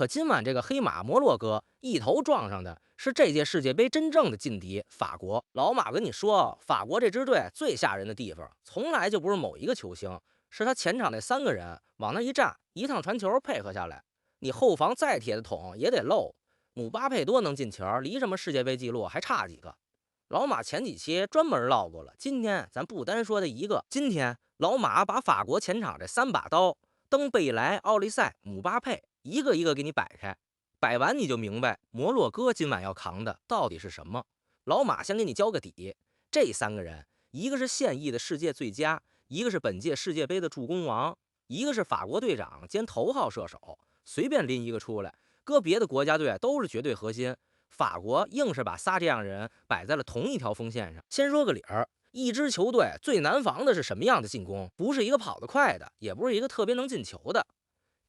可今晚这个黑马摩洛哥一头撞上的是这届世界杯真正的劲敌法国。老马跟你说，法国这支队最吓人的地方，从来就不是某一个球星，是他前场那3个人往那一站，一趟传球配合下来，你后防再铁的桶也得漏。姆巴佩多能进球，离什么世界杯纪录还差几个。老马前几期专门唠过了，今天咱不单说他一个，今天老马把法国前场这3把刀，登贝莱、奥利塞、姆巴佩，一个一个给你摆开，摆完你就明白摩洛哥今晚要扛的到底是什么。老马先给你交个底，这3个人，一个是现役的世界最佳，一个是本届世界杯的助攻王，一个是法国队长兼头号射手，随便拎一个出来，搁别的国家队都是绝对核心。法国硬是把仨这样人摆在了同一条锋线上。先说个理儿，一支球队最难防的是什么样的进攻？不是一个跑得快的，也不是一个特别能进球的。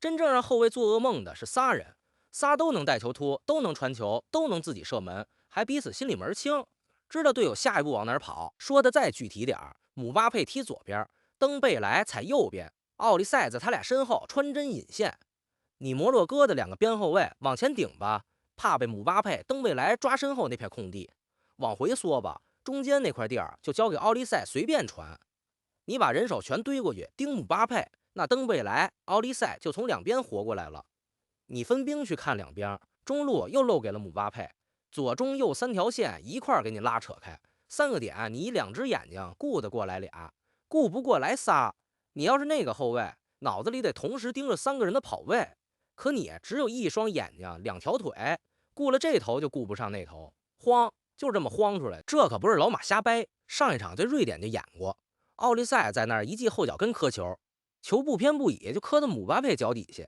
真正让后卫做噩梦的是仨人，仨都能带球突，都能传球，都能自己射门，还彼此心里门清，知道队友下一步往哪儿跑。说的再具体点儿，姆巴佩踢左边，登贝莱踩右边，奥利塞在他俩身后穿针引线。你摩洛哥的2个边后卫往前顶吧，怕被姆巴佩、登贝莱抓身后那片空地；往回缩吧，中间那块地儿就交给奥利塞随便传。你把人手全堆过去盯姆巴佩，那登贝莱、奥利塞就从2边活过来了。你分兵去看2边，中路又漏给了姆巴佩，左中右3条线一块给你拉扯开，3个点你2只眼睛顾得过来俩，顾不过来仨。你要是那个后卫，脑子里得同时盯着3个人的跑位，可你只有一双眼睛2条腿，顾了这头就顾不上那头，慌就是这么慌出来。这可不是老马瞎掰，上一场对瑞典就演过。奥利塞在那儿一记后脚跟磕球，球不偏不倚就磕到姆巴佩脚底下，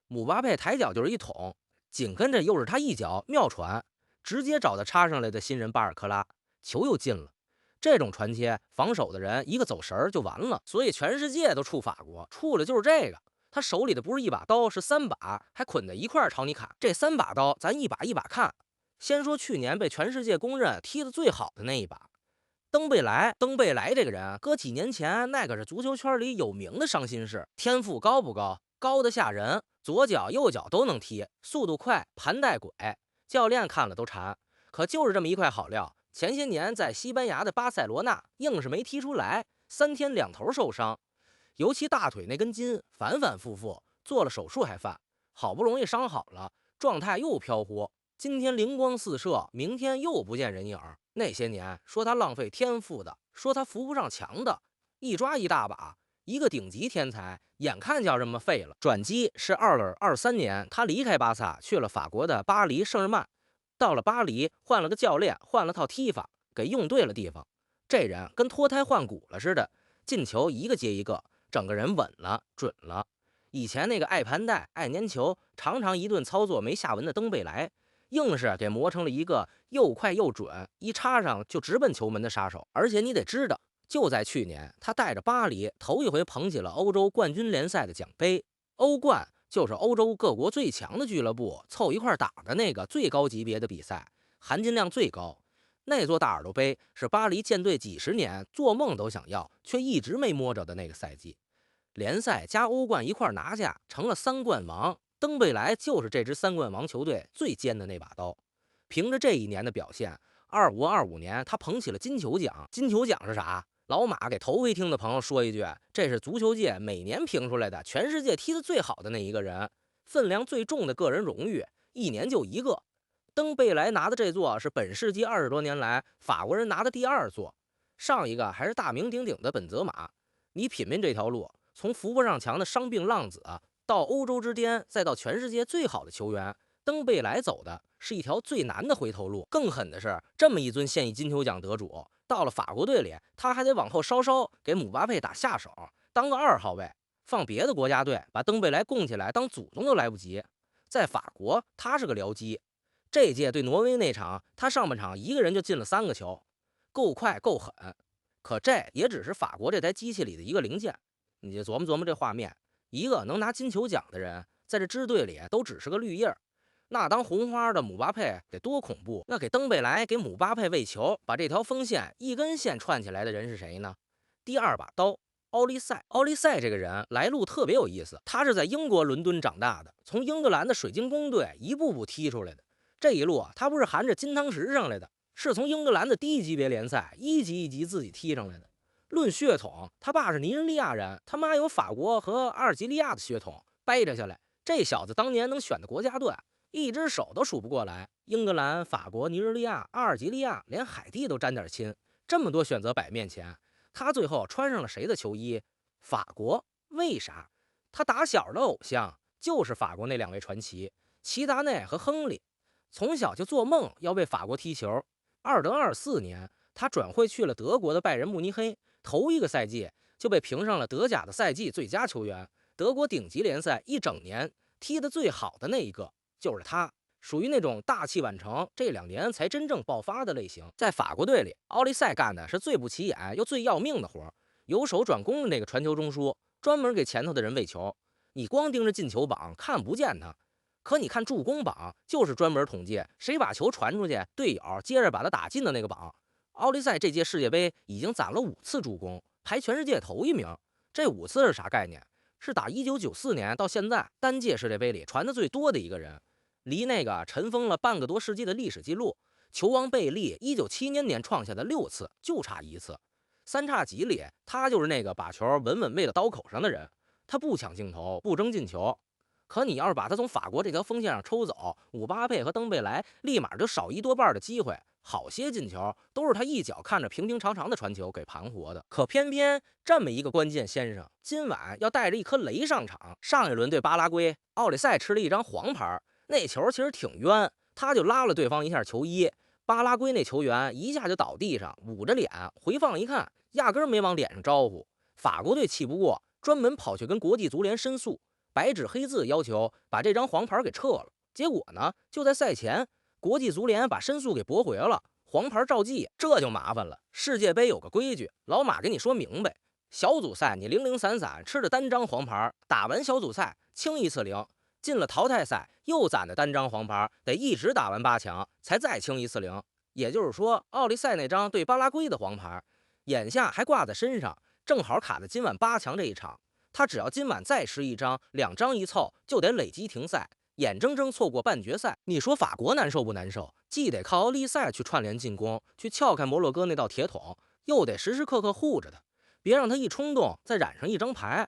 姆巴佩抬脚就是一捅，紧跟着又是他一脚妙传，直接找他插上来的新人巴尔克拉，球又进了。这种传切，防守的人一个走神就完了，所以全世界都怵法国，怵的就是这个。他手里的不是一把刀，是3把，还捆在一块朝你砍。这3把刀，咱一把一把看。先说去年被全世界公认踢得最好的那一把，登贝莱。登贝莱这个人，搁几年前那可是足球圈里有名的伤心事。天赋高不高？高的吓人，左脚右脚都能踢，速度快，盘带拐，教练看了都馋。可就是这么一块好料，前些年在西班牙的巴塞罗那硬是没踢出来，3天2头受伤，尤其大腿那根筋反反复复，做了手术还犯，好不容易伤好了，状态又飘忽。今天灵光四射，明天又不见人影。那些年说他浪费天赋的，说他扶不上墙的，一抓一大把。一个顶级天才，眼看就要这么废了。转机是2023年，他离开巴萨，去了法国的巴黎圣日曼。到了巴黎，换了个教练，换了套踢法，给用对了地方。这人跟脱胎换骨了似的，进球一个接一个，整个人稳了，准了。以前那个爱盘带、爱粘球，常常一顿操作没下文的登贝莱，硬是给磨成了一个又快又准，一插上就直奔球门的杀手。而且你得知道，就在去年，他带着巴黎头一回捧起了欧洲冠军联赛的奖杯。欧冠就是欧洲各国最强的俱乐部凑一块打的那个最高级别的比赛，含金量最高。那座大耳朵杯是巴黎建队几十年做梦都想要，却一直没摸着的那个赛季。联赛加欧冠一块拿下，成了3冠王。登贝莱就是这支3冠王球队最尖的那把刀。凭着这一年的表现，25、25年他捧起了金球奖。金球奖是啥？老马给头回听的朋友说一句，这是足球界每年评出来的全世界踢得最好的那一个人，分量最重的个人荣誉，一年就一个。登贝莱拿的这座是本世纪20多年来法国人拿的第2座，上一个还是大名鼎鼎的本泽马。你品品这条路，从扶不上墙的伤病浪子到欧洲之巅，再到全世界最好的球员，登贝莱走的是一条最难的回头路。更狠的是，这么一尊现役金球奖得主，到了法国队里，他还得往后稍稍给姆巴佩打下手，当个2号位。放别的国家队，把登贝莱供起来当祖宗都来不及。在法国，他是个僚机。这届对挪威那场，他上半场一个人就进了3个球，够快够狠。可这也只是法国这台机器里的一个零件。你就琢磨琢磨这画面，一个能拿金球奖的人，在这支队里都只是个绿叶，那当红花的姆巴佩得多恐怖。那给登贝莱给姆巴佩喂球，把这条锋线一根线串起来的人是谁呢？第2把刀，奥利赛这个人来路特别有意思，他是在英国伦敦长大的，从英格兰的水晶宫队一步步踢出来的。这一路他不是含着金汤匙上来的，是从英格兰的低级别联赛一级一级自己踢上来的。论血统，他爸是尼日利亚人，他妈有法国和阿尔及利亚的血统，掰扯下来，这小子当年能选的国家队，一只手都数不过来。英格兰、法国、尼日利亚、阿尔及利亚，连海地都沾点亲，这么多选择摆面前，他最后穿上了谁的球衣？法国。为啥？他打小的偶像就是法国那两位传奇齐达内和亨利，从小就做梦要为法国踢球。2024年，他转会去了德国的拜仁慕尼黑，头一个赛季就被评上了德甲的赛季最佳球员。德国顶级联赛一整年踢得最好的那一个就是他，属于那种大器晚成，这2年才真正爆发的类型。在法国队里，奥利赛干的是最不起眼又最要命的活，由守转攻的那个传球中枢，专门给前头的人喂球。你光盯着进球榜看不见他，可你看助攻榜，就是专门统计谁把球传出去，队友接着把他打进的那个榜。奥利赛这届世界杯已经攒了5次助攻，排全世界头1名。这5次是啥概念？是打1994年到现在单届世界杯里传的最多的一个人，离那个尘封了半个多世纪的历史记录球王贝利1970年创下的6次就差1次。三叉戟里，他就是那个把球稳稳喂到刀口上的人。他不抢镜头，不争进球，可你要是把他从法国这条锋线上抽走，姆巴佩和登贝莱立马就少1多半的机会，好些进球都是他一脚看着平平常常的传球给盘活的。可偏偏这么一个关键先生，今晚要带着一颗雷上场。上一轮对巴拉圭，奥利赛吃了一张黄牌，那球其实挺冤，他就拉了对方一下球衣，巴拉圭那球员一下就倒地上，捂着脸，回放一看，压根没往脸上招呼。法国队气不过，专门跑去跟国际足联申诉，白纸黑字要求把这张黄牌给撤了。结果呢，就在赛前，国际足联把申诉给驳回了，黄牌照记。这就麻烦了。世界杯有个规矩，老马跟你说明白，小组赛你零零散散吃的单张黄牌，打完小组赛清一次零，进了淘汰赛又攒的单张黄牌，得一直打完8强才再清一次零。也就是说，奥利赛那张对巴拉圭的黄牌，眼下还挂在身上，正好卡在今晚8强这一场。他只要今晚再失1张，2张一凑就得累积停赛，眼睁睁错过半决赛。你说法国难受不难受？既得靠奥利赛去串联进攻，去撬开摩洛哥那道铁桶，又得时时刻刻护着他，别让他一冲动再染上1张牌。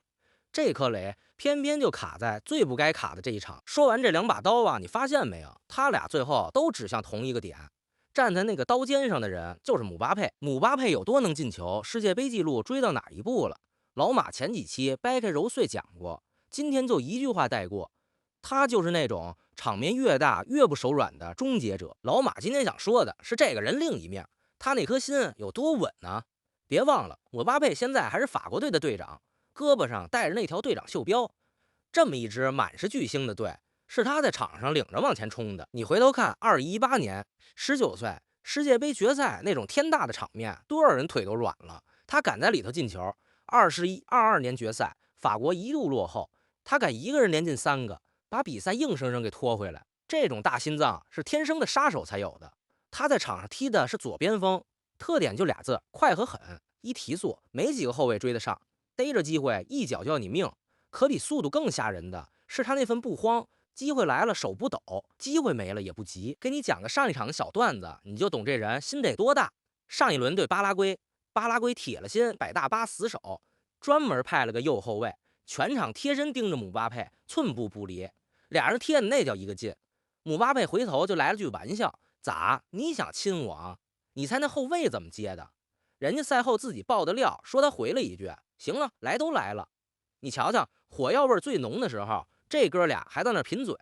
这颗雷偏偏就卡在最不该卡的这一场。说完这2把刀啊，你发现没有？他俩最后都指向同一个点，站在那个刀尖上的人就是姆巴佩。姆巴佩有多能进球，世界杯纪录追到哪一步了？老马前几期掰开揉碎讲过，今天就一句话带过，他就是那种场面越大越不手软的终结者。老马今天想说的是这个人另一面，他那颗心有多稳呢？别忘了，姆巴佩现在还是法国队的队长，胳膊上带着那条队长袖标。这么一支满是巨星的队，是他在场上领着往前冲的。你回头看2018年19岁世界杯决赛那种天大的场面，多少人腿都软了，他敢在里头进球。22年决赛，法国一度落后，他敢一个人连进3个，把比赛硬生生给拖回来。这种大心脏是天生的杀手才有的。他在场上踢的是左边锋，特点就俩字：快和狠。一提速，没几个后卫追得上，逮着机会一脚就要你命。可比速度更吓人的是他那份不慌，机会来了手不抖，机会没了也不急。给你讲个上一场的小段子，你就懂这人心得多大。上一轮对巴拉圭，巴拉圭铁了心摆大巴死守，专门派了个右后卫，全场贴身盯着姆巴佩，寸步不离，俩人贴的那叫一个劲。姆巴佩回头就来了句玩笑：咋？你想亲我啊？你猜那后卫怎么接的？人家赛后自己爆的料，说他回了一句：行了，来都来了。你瞧瞧，火药味最浓的时候，这哥俩还在那贫嘴，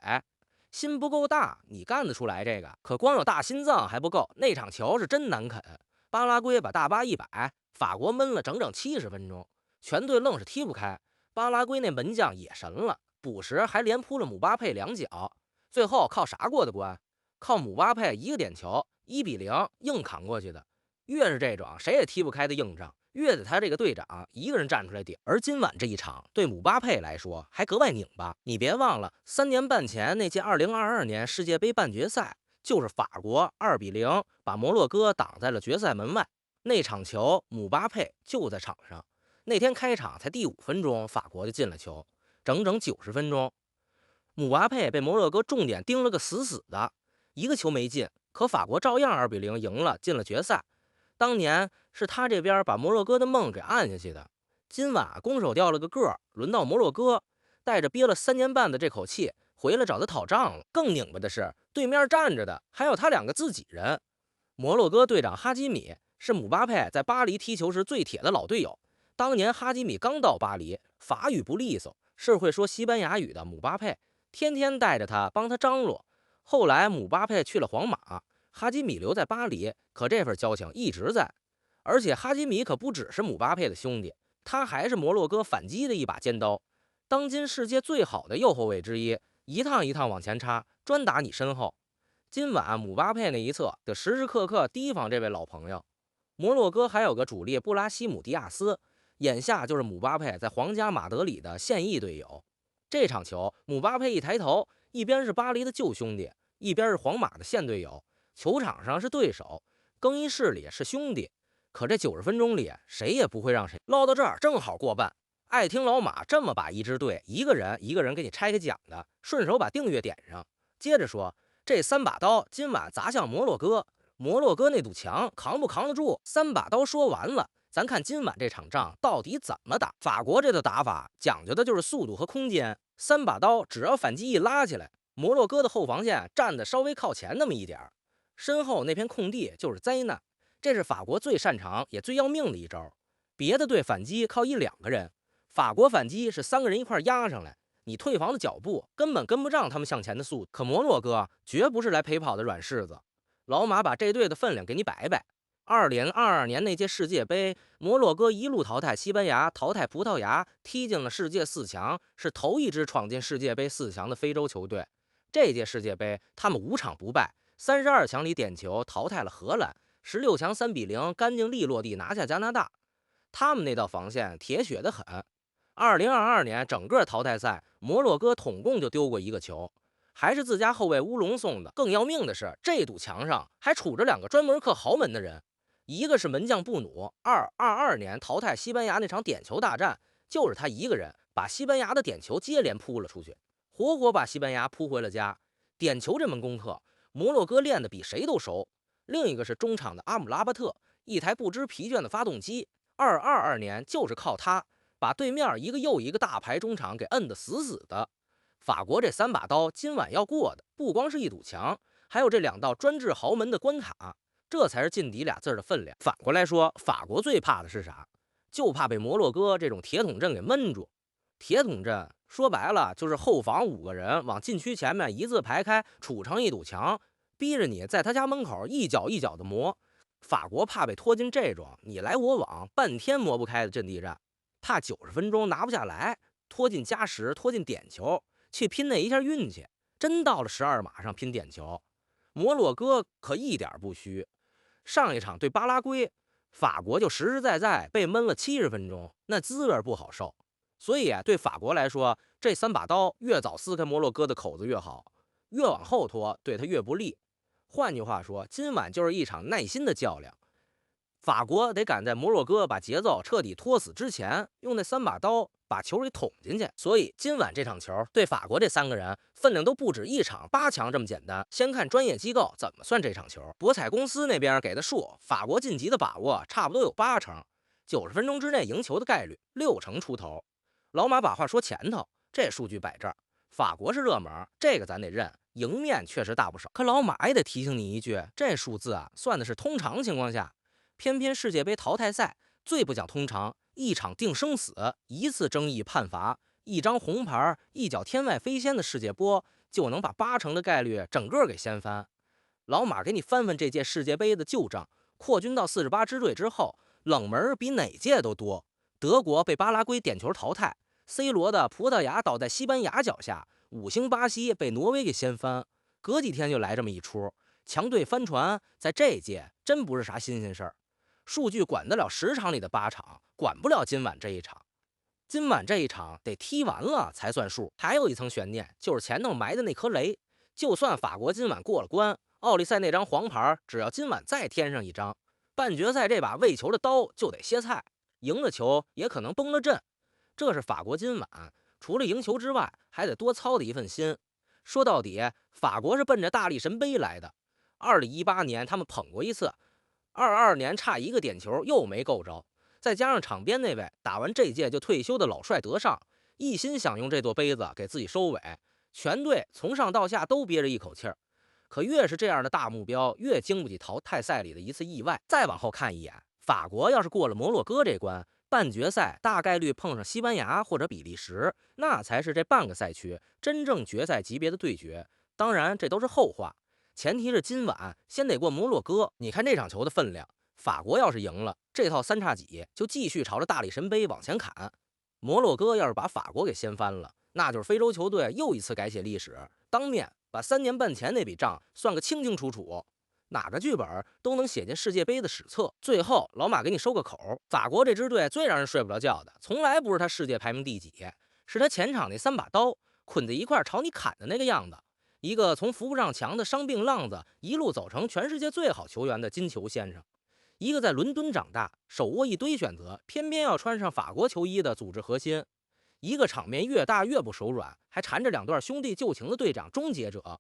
心不够大，你干得出来这个？可光有大心脏还不够，那场球是真难啃。巴拉圭把大巴一摆，法国闷了整整70分钟，全队愣是踢不开。巴拉圭那门将也神了，补时还连扑了姆巴佩2脚，最后靠啥过的关？靠姆巴佩一个点球，1-0硬扛过去的。越是这种谁也踢不开的硬仗，越得他这个队长一个人站出来顶。而今晚这一场对姆巴佩来说还格外拧巴。你别忘了3年半前那届2022年世界杯半决赛，就是法国2-0把摩洛哥挡在了决赛门外。那场球姆巴佩就在场上，那天开场才第5分钟，法国就进了球，整整90分钟。姆巴佩被摩洛哥重点盯了个死死的，一个球没进，可法国照样2-0赢了，进了决赛。当年是他这边把摩洛哥的梦给按下去的。今晚攻守掉了个个，轮到摩洛哥，带着憋了3年半的这口气回来找他讨账了。更拧巴的是，对面站着的还有他2个自己人。摩洛哥队长哈基米是姆巴佩在巴黎踢球时最铁的老队友。当年哈基米刚到巴黎，法语不利索，是会说西班牙语的姆巴佩天天带着他帮他张罗。后来姆巴佩去了皇马，哈基米留在巴黎，可这份交情一直在。而且哈基米可不只是姆巴佩的兄弟，他还是摩洛哥反击的一把尖刀，当今世界最好的右后卫之一，一趟一趟往前插，专打你身后。今晚姆巴佩那一侧得时时刻刻提防这位老朋友。摩洛哥还有个主力布拉西姆迪亚斯，眼下就是姆巴佩在皇家马德里的现役队友。这场球，姆巴佩一抬头，一边是巴黎的旧兄弟，一边是皇马的现队友，球场上是对手，更衣室里是兄弟。可这90分钟里，谁也不会让谁唠到这儿，正好过半。爱听老马这么把一支队一个人一个人给你拆开讲的，顺手把订阅点上。接着说，这3把刀今晚砸向摩洛哥，摩洛哥那堵墙扛不扛得住？3把刀说完了，咱看今晚这场仗到底怎么打。法国这个打法讲究的就是速度和空间，3把刀只要反击一拉起来，摩洛哥的后防线站得稍微靠前那么一点，身后那片空地就是灾难。这是法国最擅长也最要命的一招。别的队反击靠1-2个人，法国反击是3个人一块压上来，你退防的脚步根本跟不上他们向前的速度。可摩洛哥绝不是来陪跑的软柿子，老马把这队的分量给你摆摆。2022年那届世界杯，摩洛哥一路淘汰西班牙，淘汰葡萄牙，踢进了世界4强，是头一支闯进世界杯4强的非洲球队。这届世界杯他们5场不败，32强里点球淘汰了荷兰，16强3-0干净利落地拿下加拿大。他们那道防线铁血得很。2022年整个淘汰赛，摩洛哥统共就丢过1个球，还是自家后卫乌龙送的。更要命的是，这堵墙上还杵着2个专门克豪门的人，一个是门将布努，2022年淘汰西班牙那场点球大战，就是他一个人把西班牙的点球接连扑了出去，活活把西班牙扑回了家。点球这门功课，摩洛哥练得比谁都熟。另一个是中场的阿姆拉巴特，一台不知疲倦的发动机。2022年就是靠他把对面一个又一个大牌中场给摁得死死的。法国这3把刀今晚要过的，不光是一堵墙，还有这2道专治豪门的关卡，这才是劲敌俩字的分量。反过来说，法国最怕的是啥？就怕被摩洛哥这种铁桶阵给闷住。铁桶阵说白了就是后防5个人往禁区前面一字排开，杵成一堵墙，逼着你在他家门口一脚一脚的磨。法国怕被拖进这种你来我往半天磨不开的阵地战，怕90分钟拿不下来，拖进加时，拖进点球，去拼那一下运气。真到了12码上拼点球，摩洛哥可一点不虚。上一场对巴拉圭，法国就实实在在被闷了70分钟，那滋味不好受。所以对法国来说，这3把刀越早撕开摩洛哥的口子越好，越往后拖对他越不利。换句话说，今晚就是一场耐心的较量。法国得赶在摩洛哥把节奏彻底拖死之前，用那3把刀把球给捅进去。所以今晚这场球对法国这3个人分量都不止一场8强这么简单。先看专业机构怎么算这场球。博彩公司那边给的数，法国晋级的把握差不多有80%， 90分钟之内赢球的概率60%出头。老马把话说前头，这数据摆这儿，法国是热门，这个咱得认，赢面确实大不少。可老马也得提醒你一句，这数字算的是通常情况下，偏偏世界杯淘汰赛最不讲通常，一场定生死，一次争议判罚，一张红牌，一脚天外飞仙的世界波，就能把80%的概率整个给掀翻。老马给你翻翻这届世界杯的旧账，扩军到48支队之后，冷门比哪届都多。德国被巴拉圭点球淘汰，C 罗的葡萄牙倒在西班牙脚下，5星巴西被挪威给掀翻，隔几天就来这么一出，强队翻船，在这届真不是啥新鲜事儿。数据管得了10场里的8场，管不了今晚这一场。今晚这一场得踢完了才算数。还有一层悬念，就是前头埋的那颗雷。就算法国今晚过了关，奥利赛那张黄牌只要今晚再添上一张，半决赛这把喂球的刀就得歇菜。赢的球也可能崩了阵。这是法国今晚除了赢球之外，还得多操的一份心。说到底，法国是奔着大力神杯来的。2018年他们捧过一次，22年差一个点球又没够着，再加上场边那位打完这届就退休的老帅德尚，一心想用这座杯子给自己收尾，全队从上到下都憋着一口气儿。可越是这样的大目标，越经不起淘汰赛里的一次意外。再往后看一眼，法国要是过了摩洛哥这关，半决赛大概率碰上西班牙或者比利时，那才是这半个赛区真正决赛级别的对决。当然，这都是后话，前提是今晚先得过摩洛哥。你看这场球的分量，法国要是赢了，这套三叉戟就继续朝着大力神杯往前砍。摩洛哥要是把法国给掀翻了，那就是非洲球队又一次改写历史，当面把3年半前那笔账算个清清楚楚。哪个剧本都能写进世界杯的史册。最后，老马给你收个口，法国这支队最让人睡不着觉的，从来不是他世界排名第几，是他前场那3把刀捆在一块朝你砍的那个样子。一个从扶不上墙的伤病浪子，一路走成全世界最好球员的金球先生；一个在伦敦长大，手握一堆选择，偏偏要穿上法国球衣的组织核心；一个场面越大越不手软，还缠着2段兄弟旧情的队长终结者。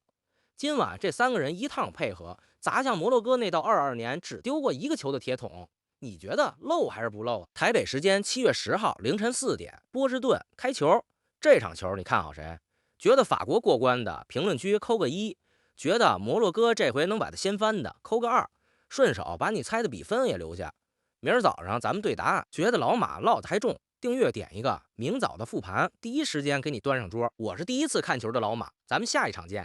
今晚这3个人一趟配合，砸向摩洛哥那道22年只丢过1个球的铁桶，你觉得漏还是不漏？台北时间7月10号凌晨4点，波士顿开球。这场球你看好谁？觉得法国过关的评论区扣个1，觉得摩洛哥这回能把它掀翻的扣个2，顺手把你猜的比分也留下。明儿早上咱们对答案。觉得老马唠得还重，订阅点一个，明早的复盘第一时间给你端上桌。我是第一次看球的老马，咱们下一场见。